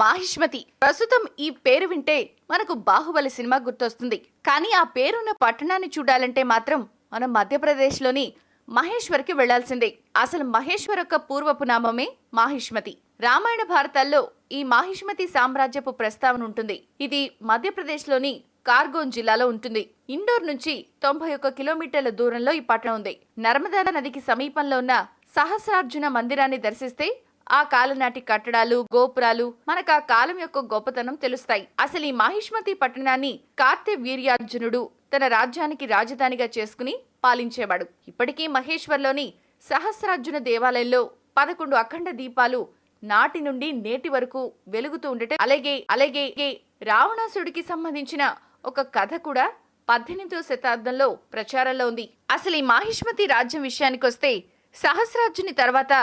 మాహిష్మతి. ప్రస్తుతం ఈ పేరు వింటే మనకు బాహుబలి సినిమా గుర్తొస్తుంది. కానీ ఆ పేరున్న పట్టణాన్ని చూడాలంటే మాత్రం మనం మధ్యప్రదేశ్లోని మహేశ్వర్కి వెళ్లాల్సిందే. అసలు మహేశ్వర్ యొక్క పూర్వపు నామమే మాహిష్మతి. రామాయణ భారతాల్లో ఈ మాహిష్మతి సామ్రాజ్యపు ప్రస్తావన ఉంటుంది. ఇది మధ్యప్రదేశ్లోని కార్గోన్ జిల్లాలో ఉంటుంది. ఇండోర్ నుంచి 91 కిలోమీటర్ల దూరంలో ఈ పట్టణం ఉంది. నర్మదా నదికి సమీపంలో ఉన్న సహస్రార్జున మందిరాన్ని దర్శిస్తే ఆ కాలనాటి కట్టడాలు, గోపురాలు మనకు ఆ కాలం యొక్క గొప్పతనం తెలుస్తాయి. అసలు ఈ మాహిష్మతి పట్టణాన్ని కార్తవీర్యార్జునుడు తన రాజ్యానికి రాజధానిగా చేసుకుని పాలించేవాడు. ఇప్పటికీ మహేశ్వర్లోని సహస్రార్జున దేవాలయంలో 11 అఖండ దీపాలు నాటి నుండి నేటి వరకు వెలుగుతూ ఉండటం, అలాగే రావణాసుడికి సంబంధించిన ఒక కథ కూడా 18వ శతాబ్దంలో ప్రచారంలో ఉంది. అసలు ఈ మాహిష్మతి రాజ్యం విషయానికొస్తే సహస్రార్జుని తర్వాత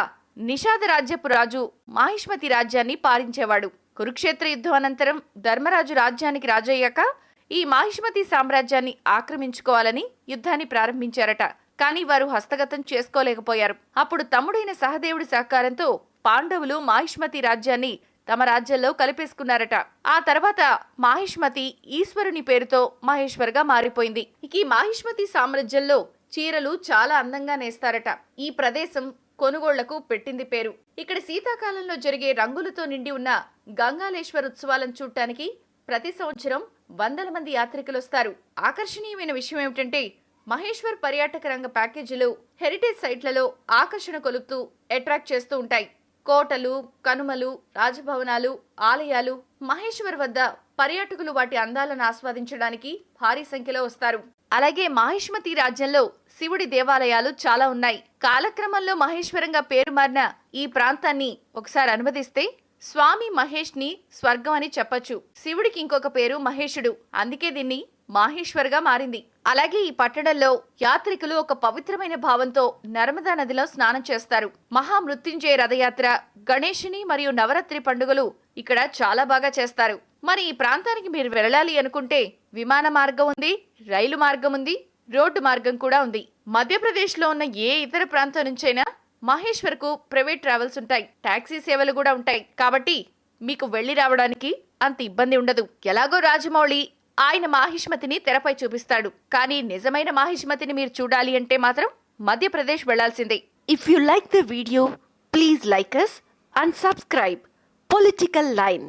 నిషాద రాజ్యపు రాజు మాహిష్మతి రాజ్యాన్ని పాలించేవాడు. కురుక్షేత్ర యుద్ధం అనంతరం ధర్మరాజు రాజ్యానికి రాజయ్యాక ఈ మాహిష్మతి సామ్రాజ్యాన్ని ఆక్రమించుకోవాలని యుద్ధాన్ని ప్రారంభించారట. కానీ వారు హస్తగతం చేసుకోలేకపోయారు. అప్పుడు తమ్ముడైన సహదేవుడి సహకారంతో పాండవులు మాహిష్మతి రాజ్యాన్ని తమ రాజ్యంలో కలిపేసుకున్నారట. ఆ తర్వాత మాహిష్మతి ఈశ్వరుని పేరుతో మహేశ్వర్గా మారిపోయింది. ఇక ఈ మాహిష్మతి సామ్రాజ్యంలో చీరలు చాలా అందంగా నేస్తారట. ఈ ప్రదేశం కొనుగోళ్లకు పెట్టింది పేరు. ఇక్కడ శీతాకాలంలో జరిగే రంగులతో నిండి ఉన్న గంగాలేశ్వర్ ఉత్సవాలను చూడటానికి ప్రతి సంవత్సరం వందల మంది యాత్రికులు వస్తారు. ఆకర్షణీయమైన విషయం ఏమిటంటే మహేశ్వర్ పర్యాటక రంగ ప్యాకేజీలు హెరిటేజ్ సైట్లలో ఆకర్షణ కొలుపుతూ అట్రాక్ట్ చేస్తూ ఉంటాయి. కోటలు, కనుమలు, రాజభవనాలు, ఆలయాలు. మహేశ్వర్ వద్ద పర్యాటకులు వాటి అందాలను ఆస్వాదించడానికి భారీ సంఖ్యలో వస్తారు. అలాగే మాహిష్మతి రాజ్యంలో శివుడి దేవాలయాలు చాలా ఉన్నాయి. కాలక్రమంలో మహేశ్వరంగా పేరు మారిన ఈ ప్రాంతాన్ని ఒకసారి అనుమతిస్తే స్వామి మహేష్ ని స్వర్గం అని చెప్పొచ్చు. శివుడికి ఇంకొక పేరు మహేశుడు, అందుకే దీన్ని మాహేశ్వర్గా మారింది. అలాగే ఈ పట్టణంలో యాత్రికులు ఒక పవిత్రమైన భావంతో నర్మదా నదిలో స్నానం చేస్తారు. మహామృత్యుంజయ రథయాత్ర, గణేశుని మరియు నవరాత్రి పండుగలు ఇక్కడ చాలా బాగా చేస్తారు. మరి ఈ ప్రాంతానికి మీరు వెళ్ళాలి అనుకుంటే విమాన మార్గం ఉంది, రైలు మార్గం ఉంది, రోడ్డు మార్గం కూడా ఉంది. మధ్యప్రదేశ్ లో ఉన్న ఏ ఇతర ప్రాంతం నుంచైనా మహేశ్వర్ కు ప్రైవేట్ ట్రావెల్స్ ఉంటాయి, టాక్సీ సేవలు కూడా ఉంటాయి. కాబట్టి మీకు వెళ్లి రావడానికి అంత ఇబ్బంది ఉండదు. ఎలాగో రాజమౌళి ఆయన మాహిష్మతిని తెరపై చూపిస్తాడు. కానీ నిజమైన మాహిష్మతిని మీరు చూడాలి అంటే మాత్రం మధ్యప్రదేశ్ వెళ్లాల్సిందే. If you like the video, please like us and subscribe Political Line.